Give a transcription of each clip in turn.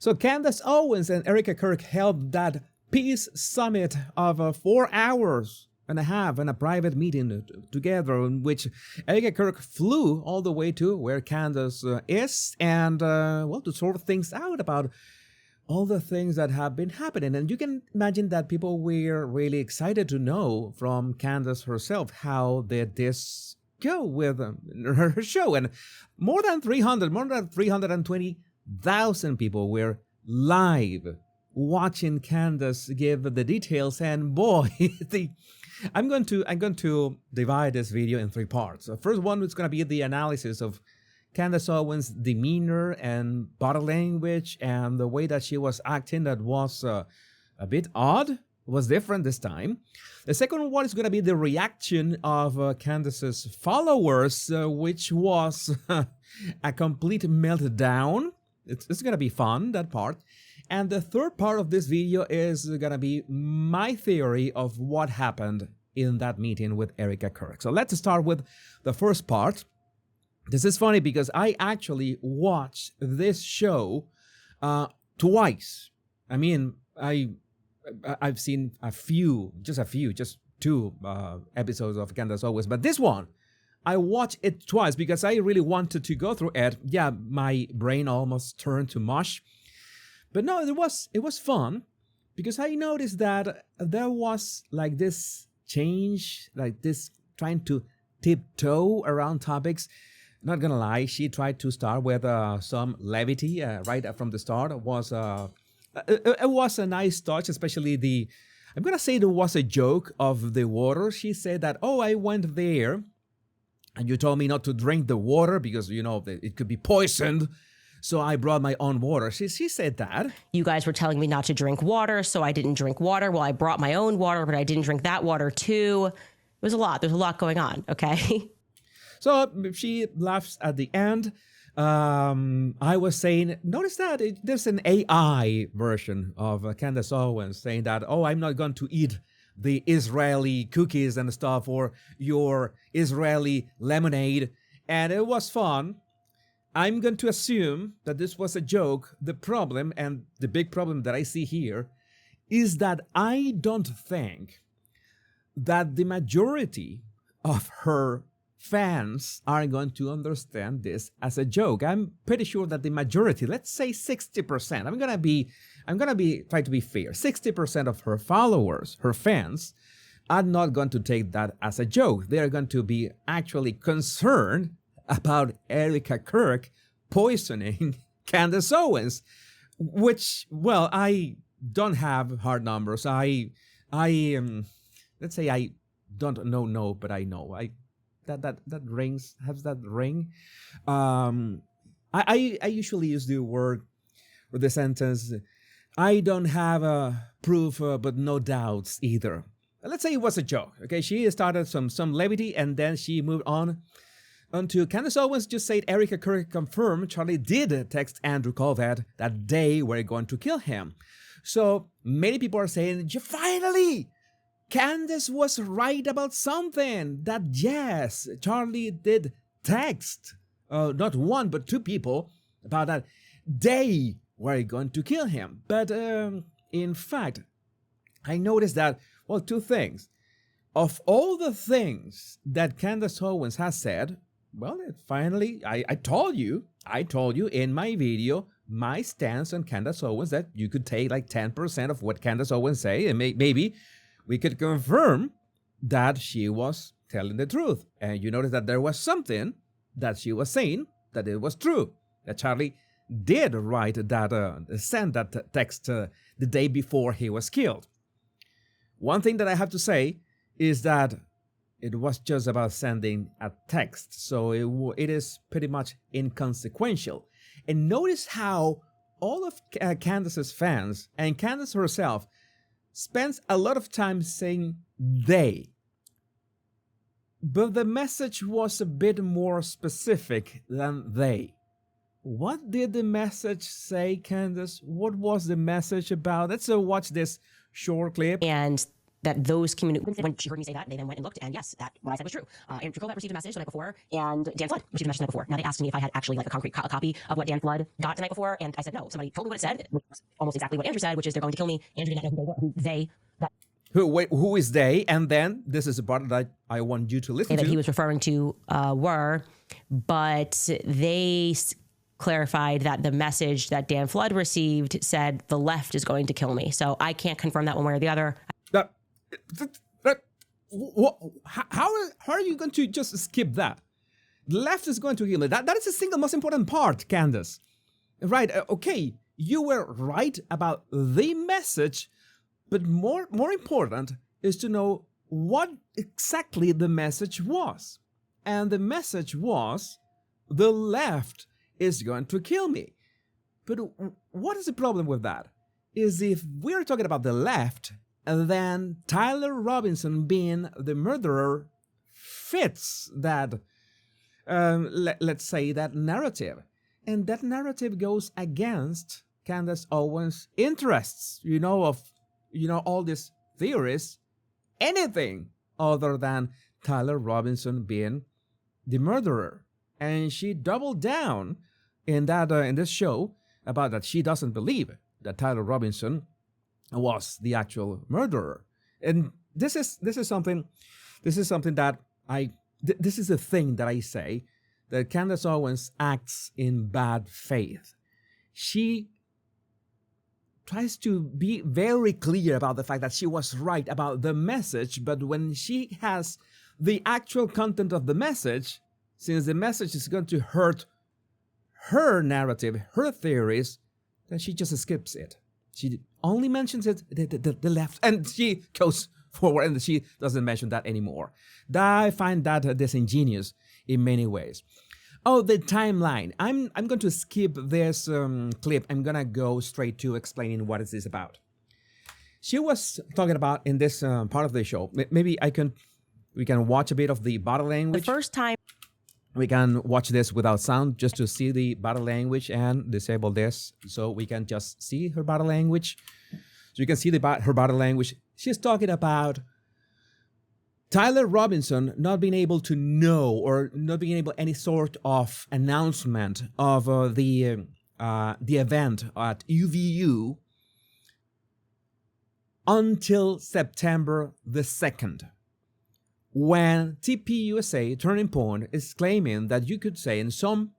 So Candace Owens and Erica Kirk held that peace summit of 4 hours and a half in a private meeting together, in which Erica Kirk flew all the way to where Candace is, and well, to sort things out about all the things that have been happening. And you can imagine that people were really excited to know from Candace herself how did this go with her show. And more than 320,000 people were live watching Candace give the details. And boy, I'm going to divide this video in 3 parts. The first one is going to be the analysis of Candace Owens' demeanor and body language and the way that she was acting that was a bit odd, was different this time. The second one is going to be the reaction of Candace's followers, which was a complete meltdown. It's going to be fun, that part. And the third part of this video is going to be my theory of what happened in that meeting with Erica Kirk. So let's start with the first part. This is funny because I actually watched this show twice. I mean, I've seen just 2 episodes of Candace Owens, but this one, I watched it twice because I really wanted to go through it. Yeah, my brain almost turned to mush. But no, it was fun because I noticed that there was like this change, like this trying to tiptoe around topics. Not gonna lie, she tried to start with some levity right from the start. It was a nice touch, especially I'm gonna say there was a joke of the water. She said that, oh, I went there and you told me not to drink the water because, you know, it could be poisoned. So I brought my own water. She said that. You guys were telling me not to drink water, so I didn't drink water. Well, I brought my own water, but I didn't drink that water too. It was a lot. There's a lot going on, okay? So she laughs at the end. I was saying, notice that there's an AI version of Candace Owens saying that, oh, I'm not going to eat the Israeli cookies and stuff or your Israeli lemonade. And it was fun. I'm going to assume that this was a joke. The problem, and the big problem that I see here, is that I don't think that the majority of her fans are going to understand this as a joke. I'm pretty sure that the majority, let's say 60%, I'm gonna be try to be fair. 60% of her followers, her fans, are not going to take that as a joke. They are going to be actually concerned about Erica Kirk poisoning Candace Owens, which, well, I don't have hard numbers. I let's say I don't know, but I know. That rings, has that ring. I usually use the word or the sentence, I don't have proof, but no doubts either. Let's say it was a joke. Okay, she started some levity and then she moved on to Candace Owens just said Erica Kirk confirmed Charlie did text Andrew Colvett that day we're going to kill him. So many people are saying, finally, Candace was right about something, that yes, Charlie did text, not 1, but 2 people about that they were going to kill him. But in fact, I noticed that, well, 2 things. Of all the things that Candace Owens has said, well, finally, I told you in my video, my stance on Candace Owens, that you could take like 10% of what Candace Owens say, and maybe we could confirm that she was telling the truth. And you notice that there was something that she was saying that it was true, that Charlie did write that, send that text the day before he was killed. One thing that I have to say is that it was just about sending a text, so it is pretty much inconsequential. And notice how all of Candace's fans and Candace herself spends a lot of time saying they. But the message was a bit more specific than they. What did the message say, Candace? What was the message about? Let's watch this short clip. And that those communications, when she heard me say that, they then went and looked, and yes, that what I said was true. Andrew Colbert received a message the night before, and Dan Flood received a message the night before. Now they asked me if I had actually like a concrete copy of what Dan Flood got the night before, and I said no. Somebody told me what it said, which was almost exactly what Andrew said, which is they're going to kill me. Andrew did not know who they were. Who is they? And then this is the part that I want you to listen to. That he was referring to were, but they clarified that the message that Dan Flood received said the left is going to kill me. So I can't confirm that one way or the other. How are you going to just skip that? The left is going to kill me. That is the single most important part, Candace. Right? Okay, you were right about the message, but more important is to know what exactly the message was. And the message was, the left is going to kill me. But what is the problem with that? Is if we're talking about the left, then Tyler Robinson being the murderer fits that, let's say, that narrative. And that narrative goes against Candace Owens' interests, all these theories, anything other than Tyler Robinson being the murderer. And she doubled down in this show about that she doesn't believe that Tyler Robinson was the actual murderer. And this is something that this is the thing that I say, that Candace Owens acts in bad faith. She tries to be very clear about the fact that she was right about the message, but when she has the actual content of the message, since the message is going to hurt her narrative, her theories, then she just skips it. She only mentions it, the left, and she goes forward and she doesn't mention that anymore. I find that disingenuous in many ways. Oh, the timeline. I'm going to skip this clip. I'm going to go straight to explaining what is this about. She was talking about in this part of the show, maybe we can watch a bit of the body language. The first time we can watch this without sound just to see the body language, and disable this so we can just see her body language. So you can see her body language. She's talking about Tyler Robinson not being able to know, or not being able any sort of announcement of the event at UVU until September the 2nd. When TPUSA, Turning Point, is claiming that you could say, and some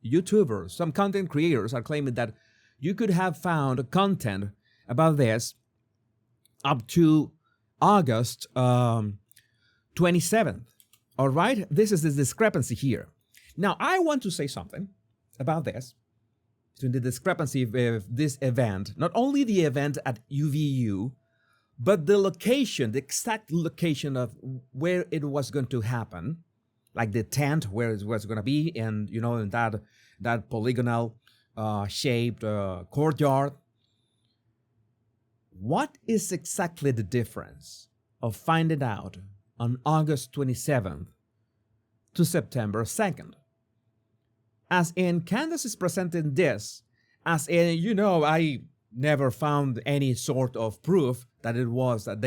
YouTubers, some content creators are claiming that you could have found content about this up to August 27th. All right? This is the discrepancy here. Now, I want to say something about this, between the discrepancy of this event, not only the event at UVU, but the location, the exact location of where it was going to happen, like the tent where it was going to be, and in that polygonal shaped courtyard. What is exactly the difference of finding out on August 27th to September 2nd? As in, Candace is presenting this as in, I never found any sort of proof that it was that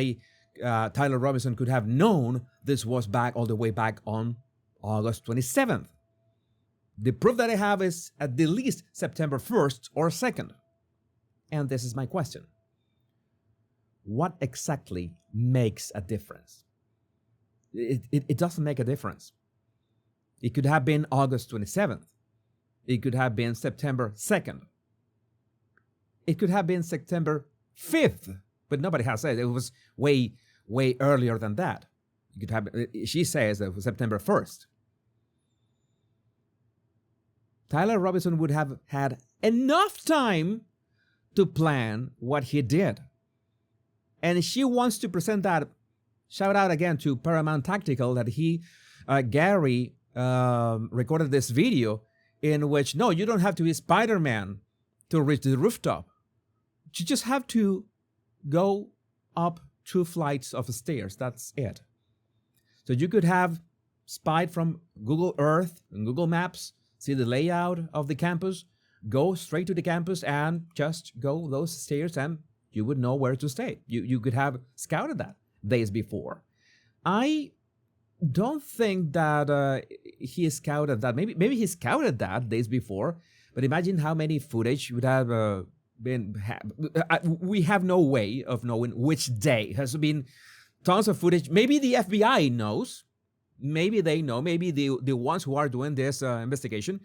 Tyler Robinson could have known this was all the way back on August 27th. The proof that I have is at the least September 1st or 2nd. And this is my question. What exactly makes a difference? It doesn't make a difference. It could have been August 27th. It could have been September 2nd. It could have been September 5th, but nobody has said it was way earlier than that. It could have. She says that it was September 1st. Tyler Robinson would have had enough time to plan what he did. And she wants to present that. Shout out again to Paramount Tactical that Gary recorded this video in which, no, you don't have to be Spider-Man to reach the rooftop. You just have to go up 2 flights of stairs. That's it. So you could have spied from Google Earth and Google Maps, see the layout of the campus, go straight to the campus and just go those stairs, and you would know where to stay. You could have scouted that. days before. I don't think that he scouted that. Maybe he scouted that days before, but imagine how many footage would have been. We have no way of knowing which day. Has been tons of footage. Maybe the FBI knows. Maybe they know. Maybe the ones who are doing this investigation,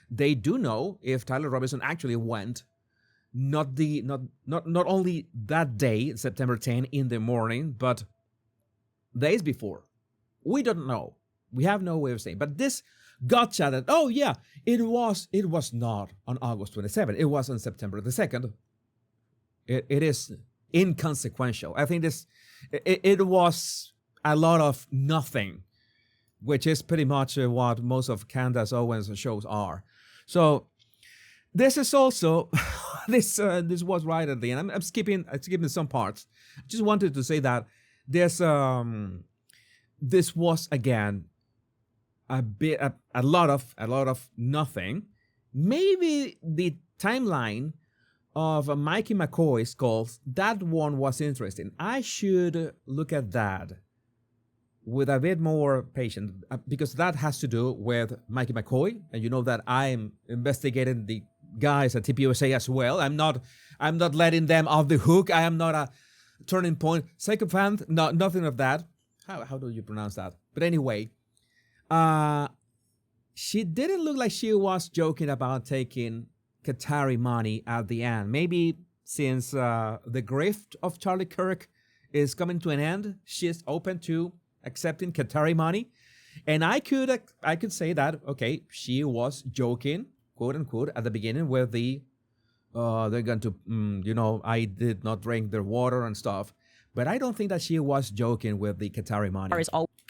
they do know if Tyler Robinson actually went. Not only that day, September 10 in the morning, but days before. We don't know. We have no way of saying. But this gotcha that, oh yeah, it was not on August 27th. It was on September the 2nd. It is inconsequential. I think it was a lot of nothing, which is pretty much what most of Candace Owens' shows are. So this is also this was right at the end. I'm skipping some parts. I just wanted to say that this was again a lot of nothing. Maybe the timeline of Mikey McCoy's calls, that one was interesting. I should look at that with a bit more patience, because that has to do with Mikey McCoy, and you know that I'm investigating the guys at TPUSA as well. I'm not letting them off the hook. I am not a turning point sycophant. No, nothing of that. How do you pronounce that? But anyway, she didn't look like she was joking about taking Qatari money at the end. Maybe since the grift of Charlie Kirk is coming to an end, she's open to accepting Qatari money. And I could say that, okay, she was joking, quote unquote, at the beginning with the they're going to I did not drink their water and stuff. But I don't think that she was joking with the Qatari money.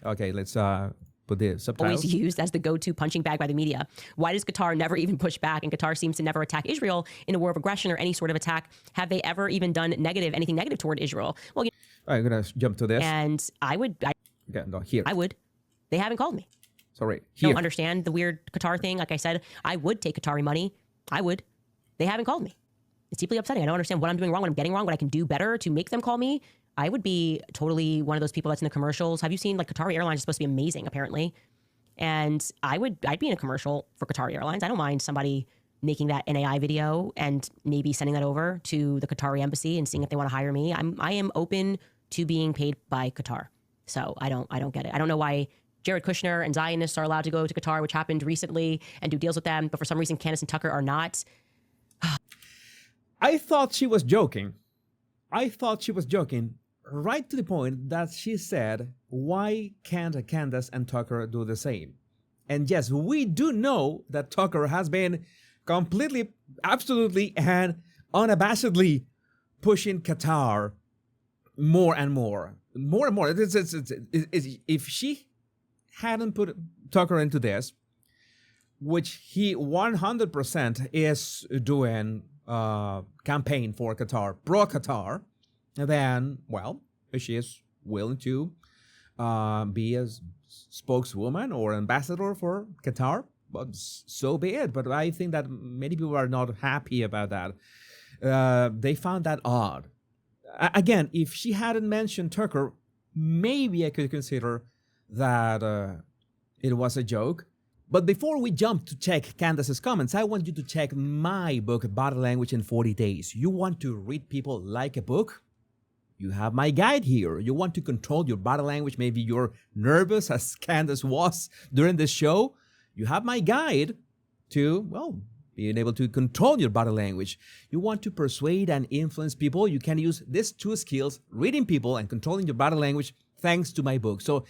Okay, let's put the subtitles. Always used as the go-to punching bag by the media. Why does Qatar never even push back? And Qatar seems to never attack Israel in a war of aggression or any sort of attack. Have they ever even done anything negative toward Israel? Well, I'm gonna jump to this. And okay, no, here. I would. They haven't called me. Sorry, here. Don't understand the weird Qatar thing. Like I said, I would take Qatari money. I would. They haven't called me. It's deeply upsetting. I don't understand what I'm doing wrong, what I'm getting wrong, what I can do better to make them call me. I would be totally one of those people that's in the commercials. Have you seen, like, Qatari Airlines is supposed to be amazing, apparently. And I'd be in a commercial for Qatari Airlines. I don't mind somebody making that NAI video and maybe sending that over to the Qatari embassy and seeing if they want to hire me. I am open to being paid by Qatar. So I don't get it. I don't know why Jared Kushner and Zionists are allowed to go to Qatar, which happened recently, and do deals with them, but for some reason Candace and Tucker are not. I thought she was joking. Right to the point that she said, why can't Candace and Tucker do the same? And yes, we do know that Tucker has been completely, absolutely, and unabashedly pushing Qatar more and more. More and more. If she hadn't put Tucker into this, which he 100% is doing campaign for Qatar, pro-Qatar, then, well, she is willing to be a spokeswoman or ambassador for Qatar, but so be it. But I think that many people are not happy about that. They found that odd. Again, if she hadn't mentioned Tucker, maybe I could consider that it was a joke. But before we jump to check Candace's comments, I want you to check my book, Body Language in 40 Days. You want to read people like a book? You have my guide here. You want to control your body language? Maybe you're nervous, as Candace was during this show. You have my guide to, well, being able to control your body language. You want to persuade and influence people? You can use these two skills, reading people and controlling your body language, thanks to my book. So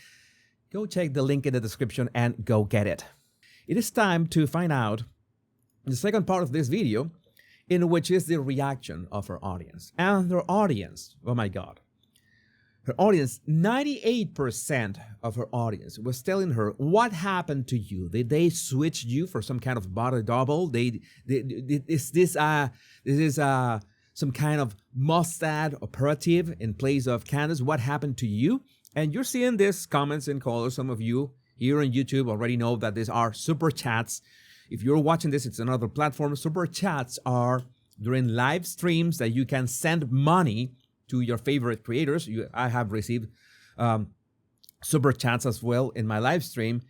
go check the link in the description and go get it. It is time to find out the second part of this video, in which is the reaction of her audience. And her audience, oh my God, her audience, 98% of her audience was telling her, what happened to you? Did they switch you for some kind of body double? Is this some kind of Mossad operative in place of Candace? What happened to you? And you're seeing these comments in color. Some of you here on YouTube already know that these are super chats. If you're watching this, it's another platform. Super chats are during live streams that you can send money to your favorite creators. I have received super chats as well in my live stream.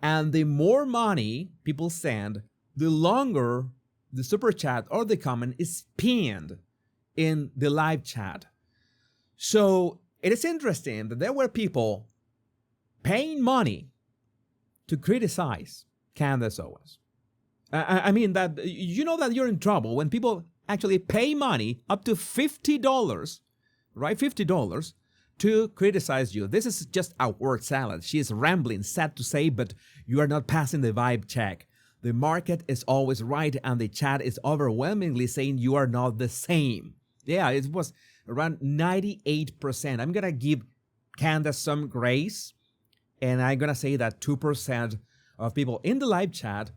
And the more money people send, the longer the super chat or the comment is pinned in the live chat. So it is interesting that there were people paying money to criticize Candace Owens. I mean that you know that you're in trouble when people actually pay money up to $50, right? $50 to criticize you. This is just a word salad. She is rambling, sad to say, but you are not passing the vibe check. The market is always right, and the chat is overwhelmingly saying you are not the same. Yeah, it was around 98%. I'm gonna give Candace some grace, and I'm gonna say that 2% of people in the live chat,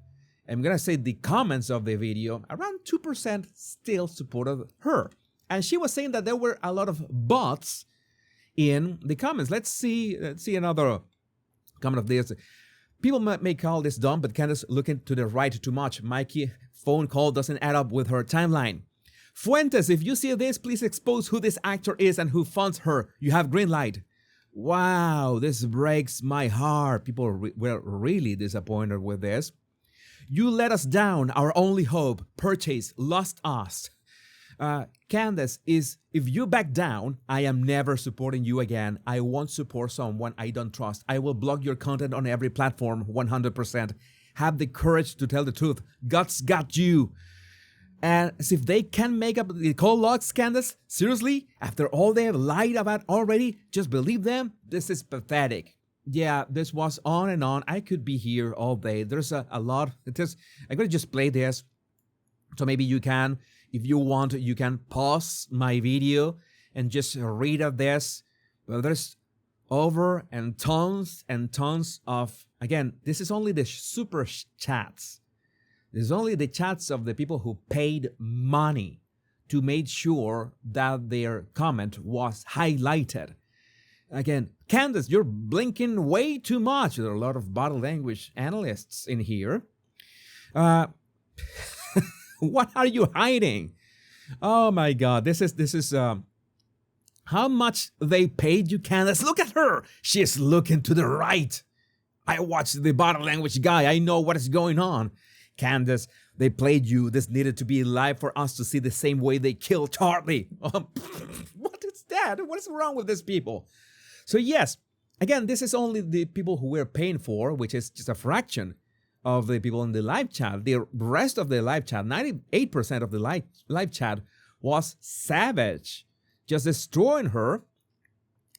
I'm gonna say the comments of the video, around 2% still supported her. And she was saying that there were a lot of bots in the comments. Let's see another comment of this. People may call this dumb, but Candace looking to the right too much. Mikey phone call doesn't add up with her timeline. Fuentes, if you see this, please expose who this actor is and who funds her. You have green light. Wow, this breaks my heart. People were really disappointed with this. You let us down, our only hope. Purchase, lost us. Candace is, if you back down, I am never supporting you again. I won't support someone I don't trust. I will block your content on every platform, 100%. Have the courage to tell the truth. Guts got you. And as if they can make up the call logs, Candace, seriously? After all they have lied about already, just believe them? This is pathetic. Yeah, this was on and on. I could be here all day. There's a lot. I'm going to just play this. So maybe you can, if you want, you can pause my video and just read of this. But there's over and tons of, again, this is only the super chats. This is only the chats of the people who paid money to make sure that their comment was highlighted. Again, Candace, you're blinking way too much. There are a lot of body language analysts in here. What are you hiding? Oh my God, this is how much they paid you, Candace. Look at her. She's looking to the right. I watched the body language guy. I know what is going on. Candace, they played you. This needed to be live for us to see the same way they killed Charlie. What is that? What is wrong with these people? So yes, again, this is only the people who we're paying for, which is just a fraction of the people in the live chat. The rest of the live chat, 98% of the live chat was savage, just destroying her.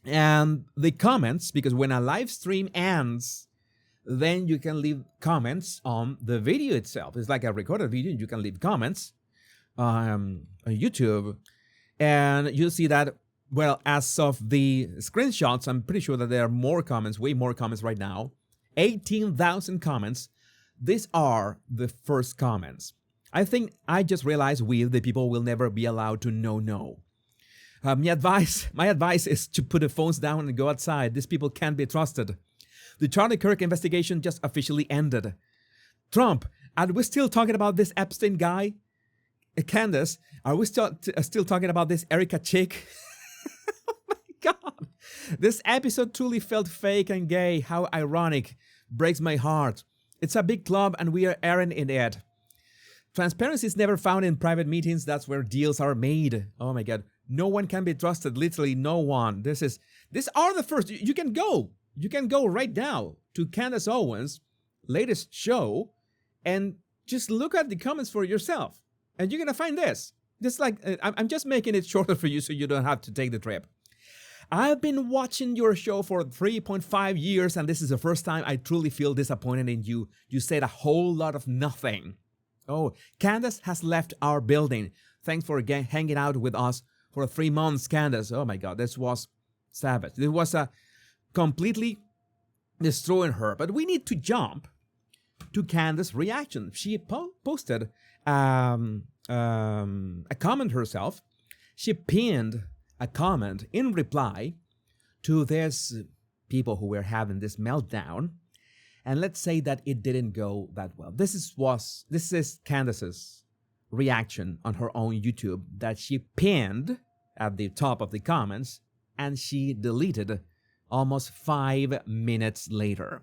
And the comments, because when a live stream ends, then you can leave comments on the video itself. It's like a recorded video. You can leave comments on YouTube. And you'll see that, well, as of the screenshots, I'm pretty sure that there are more comments, way more comments right now. 18,000 comments. These are the first comments. I think I just realized the people will never be allowed to know no. My advice is to put the phones down and go outside. These people can't be trusted. The Charlie Kirk investigation just officially ended. Trump, are we still talking about this Epstein guy? Candace, are we still talking about this Erica chick? Oh my God. This episode truly felt fake and gay. How ironic. Breaks my heart. It's a big club and we are airing in it. Transparency is never found in private meetings. That's where deals are made. Oh my God. No one can be trusted. Literally no one. These are the first. You can go. You can go right now to Candace Owens' latest show and just look at the comments for yourself. And you're going to find this. Just like, I'm just making it shorter for you so you don't have to take the trip. I've been watching your show for 3.5 years, and this is the first time I truly feel disappointed in you. You said a whole lot of nothing. Oh, Candace has left our building. Thanks for hanging out with us for 3 months, Candace. Oh my God, this was savage. It was completely destroying her. But we need to jump to Candace's reaction. She posted a comment herself. She pinned a comment in reply to this people who were having this meltdown. And let's say that it didn't go that well. This is Candace's reaction on her own YouTube that she pinned at the top of the comments and she deleted almost 5 minutes later.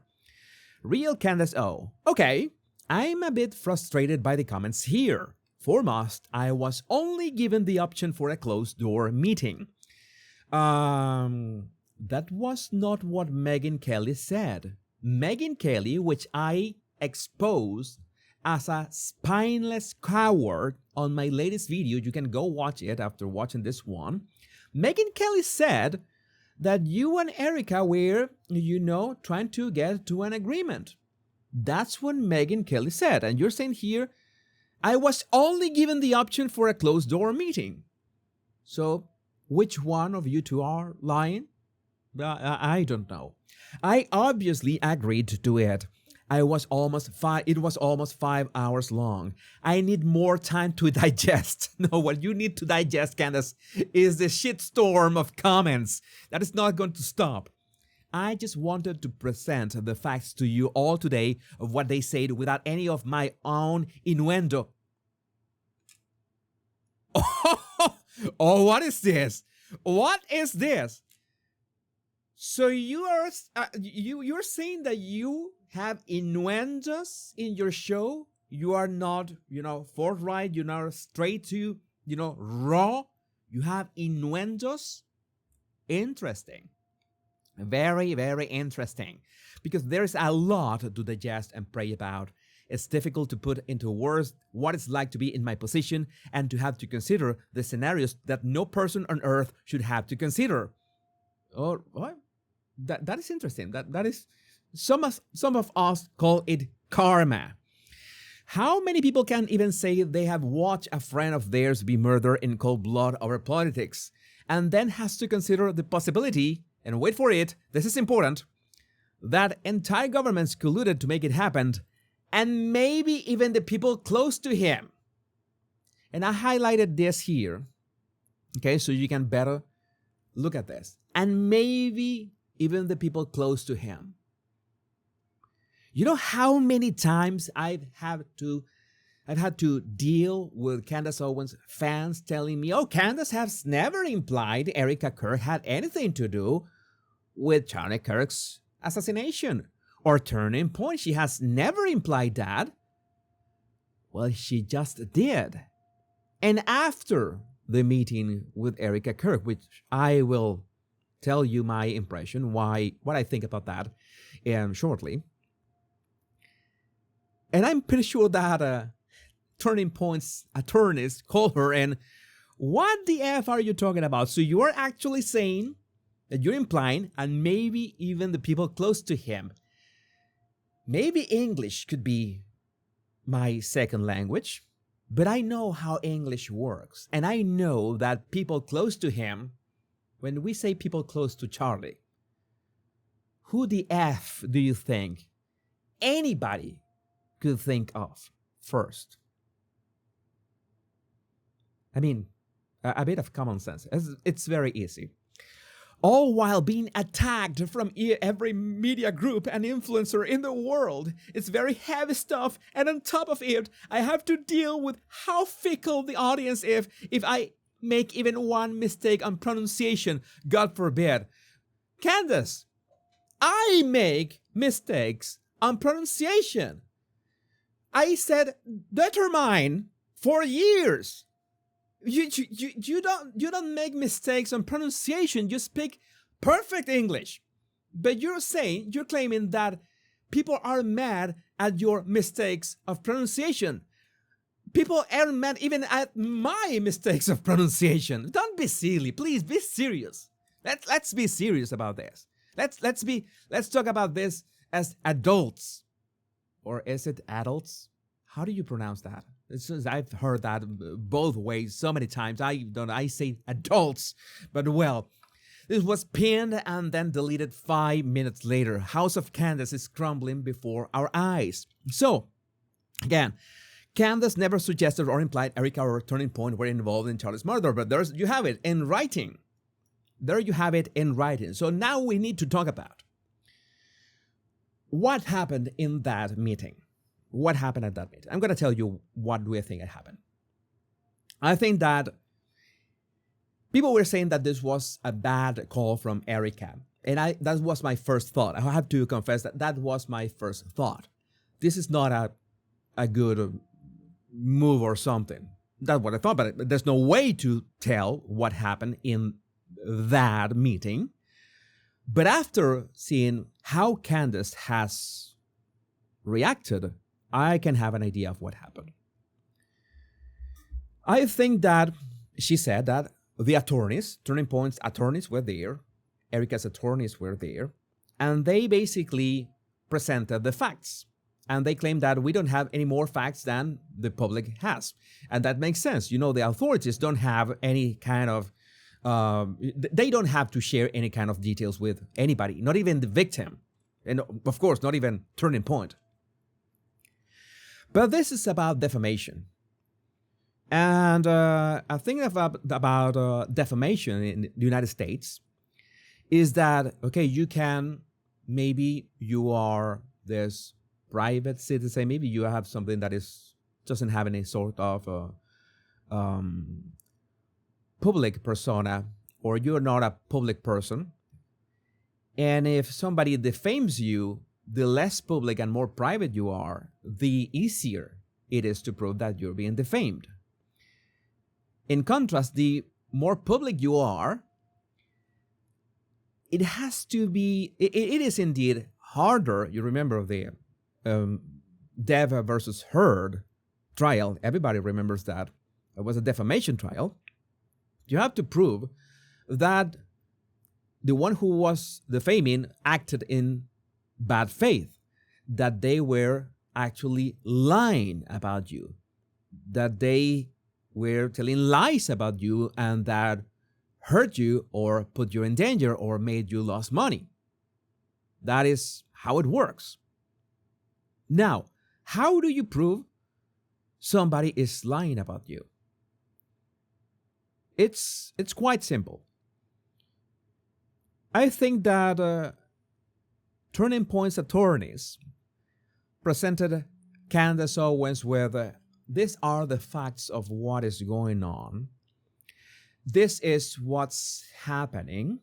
Real Candace O. Okay, I'm a bit frustrated by the comments here. Foremost, I was only given the option for a closed-door meeting. That was not what Megyn Kelly said. Megyn Kelly, which I exposed as a spineless coward on my latest video, you can go watch it after watching this one. Megyn Kelly said that you and Erica were, trying to get to an agreement. That's what Megyn Kelly said. And you're saying here, I was only given the option for a closed-door meeting. So, which one of you two are lying? I don't know. I obviously agreed to it. It was almost 5 hours long. I need more time to digest. No, what you need to digest, Candace, is the shitstorm of comments. That is not going to stop. I just wanted to present the facts to you all today of what they said without any of my own innuendo. Oh, what is this? What is this? So you're saying that you have innuendos in your show? You are not, forthright. You're not straight to, raw. You have innuendos? Interesting. Very, very interesting. Because there's a lot to digest and pray about. It's difficult to put into words what it's like to be in my position and to have to consider the scenarios that no person on earth should have to consider. Or what? That is interesting. That is some of us call it karma. How many people can even say they have watched a friend of theirs be murdered in cold blood over politics and then has to consider the possibility, and wait for it, this is important, that entire governments colluded to make it happen, and maybe even the people close to him. And I highlighted this here, okay, so you can better look at this. And maybe even the people close to him. You know how many times I've had to deal with Candace Owens fans telling me, oh, Candace has never implied Erica Kirk had anything to do with Charlie Kirk's assassination or turning point. She has never implied that. Well, she just did. And after the meeting with Erica Kirk, which I will tell you my impression, what I think about that shortly. And I'm pretty sure that Turning Point's attorneys call her and, what the F are you talking about? So you are actually saying that you're implying, and maybe even the people close to him, maybe English could be my second language, but I know how English works. And I know that people close to him, when we say people close to Charlie, who the F do you think anybody could think of first? I mean, a bit of common sense. It's very easy. All while being attacked from every media group and influencer in the world. It's very heavy stuff. And on top of it, I have to deal with how fickle the audience is if I make even one mistake on pronunciation, God forbid. Candace, I make mistakes on pronunciation. I said determine for years. You don't make mistakes on pronunciation. You speak perfect English. But you're claiming that people are mad at your mistakes of pronunciation. People are mad even at my mistakes of pronunciation. Don't be silly, please be serious. Let's be serious about this. Let's talk about this as adults. Or is it adults? How do you pronounce that? I've heard that both ways so many times. I say adults, but well, this was pinned and then deleted 5 minutes later. House of Candace is crumbling before our eyes. So, again, Candace never suggested or implied Erica or Turning Point were involved in Charlie's murder, but you have it in writing. There you have it in writing. So now we need to talk about what happened in that meeting. What happened at that meeting? I'm going to tell you what do I think happened. I think that people were saying that this was a bad call from Erica And that was my first thought. I have to confess that was my first thought. This is not a good move or something. That's what I thought, but there's no way to tell what happened in that meeting. But after seeing how Candace has reacted, I can have an idea of what happened. I think that she said that the attorneys, Turning Point's attorneys were there, Erica's attorneys were there, and they basically presented the facts. And they claim that we don't have any more facts than the public has. And that makes sense. You know, the authorities don't have any kind of, they don't have to share any kind of details with anybody, not even the victim. And of course, not even Turning Point. But this is about defamation. And I think about defamation in the United States is that, okay, you can, maybe you are this private citizen, maybe you have something that doesn't have any sort of public persona, or you're not a public person. And if somebody defames you, the less public and more private you are, the easier it is to prove that you're being defamed. In contrast, the more public you are, it has to be, it is indeed harder. You remember the Dev versus Heard trial. Everybody remembers that. It was a defamation trial. You have to prove that the one who was defaming acted in bad faith, that they were actually lying about you, that they were telling lies about you and that hurt you or put you in danger or made you lose money. That is how it works. Now, how do you prove somebody is lying about you? It's quite simple. I think that Turning Point's attorneys presented Candace Owens with these are the facts of what is going on. This is what's happening.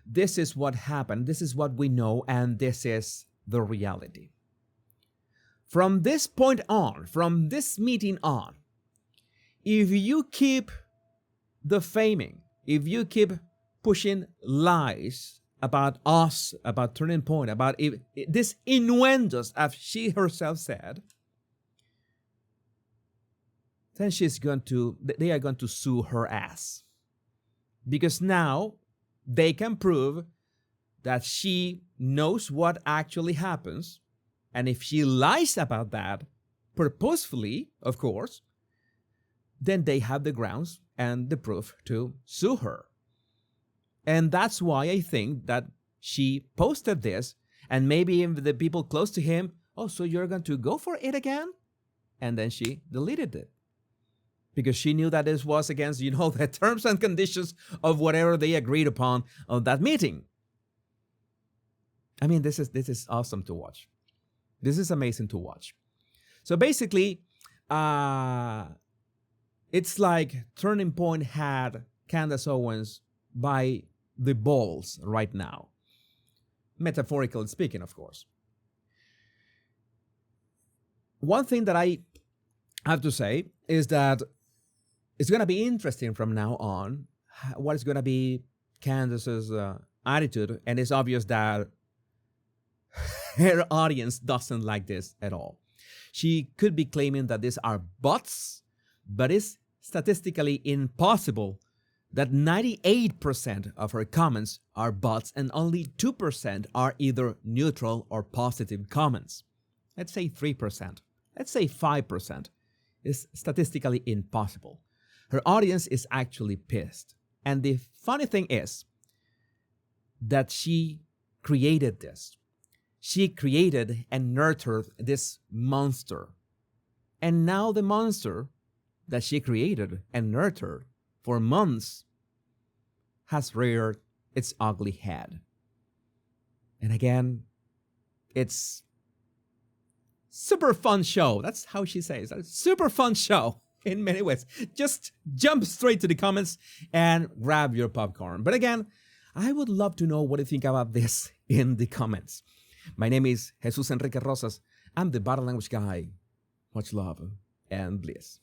This is what happened. This is what we know, and this is the reality. From this point on, from this meeting on, if you keep defaming, if you keep pushing lies about us, about Turning Point, about this innuendos, as she herself said, then they are going to sue her ass. Because now they can prove that she knows what actually happens. And if she lies about that, purposefully, of course, then they have the grounds and the proof to sue her. And that's why I think that she posted this, and maybe the people close to him, oh, so you're going to go for it again? And then she deleted it. Because she knew that this was against, the terms and conditions of whatever they agreed upon on that meeting. I mean, this is awesome to watch. This is amazing to watch. So basically, it's like Turning Point had Candace Owens by the balls right now. Metaphorically speaking, of course. One thing that I have to say is that it's going to be interesting from now on what is going to be Candace's attitude, and it's obvious that her audience doesn't like this at all. She could be claiming that these are bots, but it's statistically impossible that 98% of her comments are bots and only 2% are either neutral or positive comments. Let's say 3%. Let's say 5%. It's statistically impossible. Her audience is actually pissed. And the funny thing is that she created this. She created and nurtured this monster. And now the monster that she created and nurtured for months has reared its ugly head. And again, it's super fun show. That's how she says it. Super fun show in many ways. Just jump straight to the comments and grab your popcorn. But again, I would love to know what you think about this in the comments. My name is Jesus Enrique Rosas. I'm the body language guy. Much love and bliss.